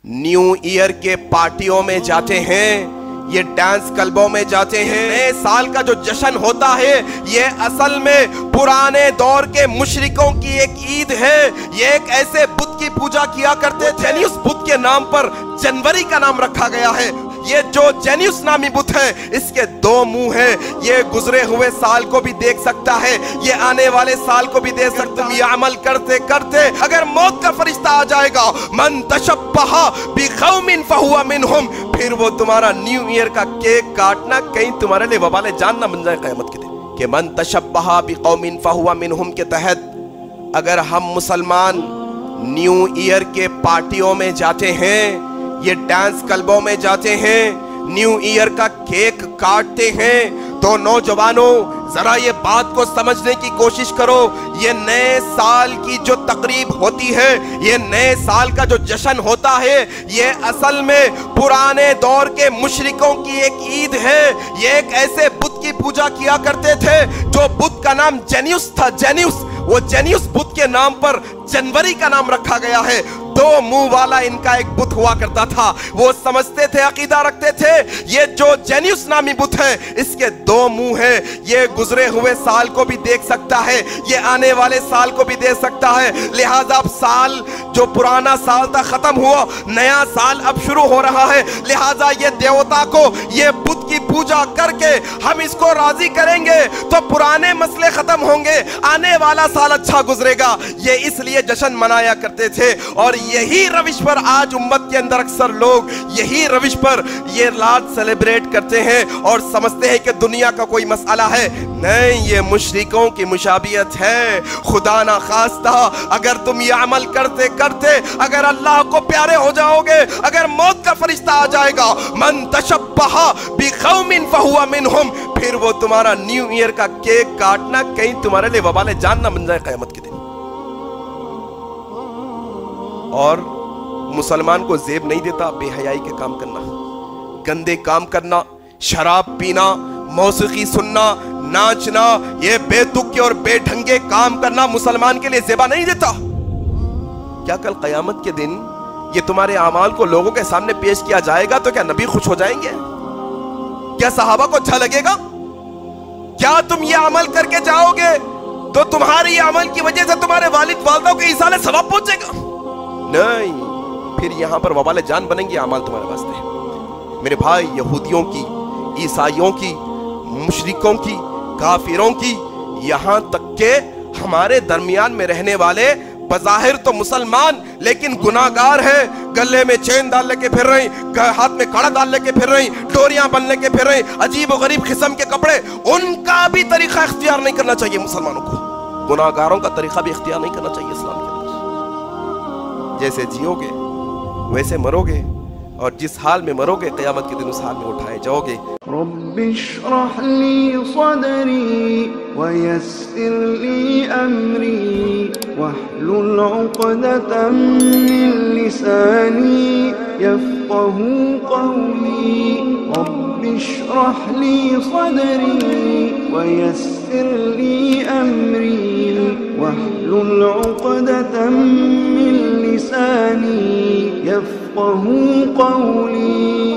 New year के पार्टियों में जाते हैं, ये डांस क्लबों में जाते हैं। नए साल का जो जश्न होता है ये असल में पुराने दौर के मुशरिकों की एक ईद है। ये एक ऐसे बुत की पूजा किया करते थे, यानी उस बुत के नाम पर जनवरी का नाम रखा गया है। ये जो जेन्युस नामी बुत है इसके दो मुंह हैं। ये गुजरे हुए साल को भी देख सकता है, ये आने वाले साल को भी देख सकता है। ये अमल करते करते अगर मौत का फरिश्ता आ जाएगा, मन तशब्बहा बिक़ौमिन फहुवा मिनहुम, फिर वो तुम्हारा न्यू ईयर का केक काटना कहीं तुम्हारे लिए वबाले जान ना बन जाए क़यामत के दिन। कि मन तशब्बहा बिक़ौमिन फहुवा मिनहुम के तहत अगर हम मुसलमान न्यू ईयर के पार्टियों में जाते हैं, ये डांस क्लबों में जाते हैं, न्यू ईयर का केक काटते हैं, तो नौजवानों जरा ये बात को समझने की कोशिश करो। ये नए साल की जो तकरीब होती है, ये नए साल का जो जश्न होता है, ये असल में पुराने दौर के मुशरिकों की एक ईद है। ये एक ऐसे बुत की पूजा किया करते थे जो बुत का नाम जेन्युस था। जेन्युस, वो जेन्युस बुत के नाम पर जनवरी का नाम रखा गया है। दो मुंह वाला इनका एक बुत हुआ करता था। वो समझते थे, अकीदा रखते थे, ये जो जेन्युस नामी बुत है इसके दो मुंह हैं। ये गुजरे हुए साल को भी देख सकता है, ये आने वाले साल को भी देख सकता है। लिहाजा अब साल जो पुराना साल था खत्म हुआ, नया साल अब शुरू हो रहा है। लिहाजा ये देवता को, ये बुत की पूजा करके हम इसको राजी करेंगे तो पुराने मसले खत्म होंगे, आने वाला साल अच्छा गुजरेगा। ये इसलिए जश्न मनाया करते थे। और यही रविश पर आज उम्मत के अंदर अक्सर लोग यही रविश पर ये रात सेलिब्रेट करते हैं और समझते हैं कि दुनिया का कोई मसला है। नहीं, ये मुशरिकों की मुशाबियत है। खुदा ना खास्ता अगर तुम ये अमल करते करते अगर अल्लाह को प्यारे हो जाओगे, अगर मौत का फरिश्ता आ जाएगा, मन तशब्बहा बिक़ौमिन फहुवा मिनहुम, फिर वो तुम्हारा न्यू ईयर का केक काटना कहीं तुम्हारे लिए वबाले जान ना बन जाए क़यामत के दिन। और मुसलमान को जेब नहीं देता बेहयाई के काम करना, गंदे काम करना, शराब पीना, मौसीकी सुनना, नाचना, ये बेतुके और बेढंगे काम करना मुसलमान के लिए जेबा नहीं देता। क्या कल क़यामत के दिन ये तुम्हारे अमाल को लोगों के सामने पेश किया जाएगा तो क्या नबी खुश हो जाएंगे? क्या सहाबा को अच्छा लगेगा? क्या तुम ये अमल करके जाओगे तो तुम्हारे ये अमल की वजह से तुम्हारे वालिद वालिदा को ईसाले सवाब पहुंचेगा? नहीं, फिर यहां पर वबाले जान बनेंगे अमाल तुम्हारे वास्ते। मेरे भाई, यहूदियों की, ईसाइयों की, मुशरिकों की, काफिरों की, यहां तक के हमारे दरमियान में रहने वाले बज़ाहिर तो मुसलमान लेकिन गुनाहगार हैं। गले में चेन डाल लेके फिर रही, हाथ में कड़ा डाल लेके फिर रही, डोरियां बन लेके फिर रही, अजीब और गरीब किस्म के कपड़े, उनका भी तरीका इख्तियार नहीं करना चाहिए मुसलमानों को। गुनाहगारों का तरीका भी इख्तियार नहीं करना चाहिए इस्लाम के अंदर। जैसे जियोगे वैसे मरोगे, और जिस हाल में मरोगे क़यामत के दिन उस हाल में उठाए जाओगे। रब्बिश्रह ली सदरी वयस्सिर ली अमरी वहलुल उक़दतम मिन लिसानी यफ़क़हू क़ौली। रब्बिश्रह ली सदरी वयस्सिर ली अमरी वहलुल उक़दतम मिन लिसानी यफ़क़हू क़ौली।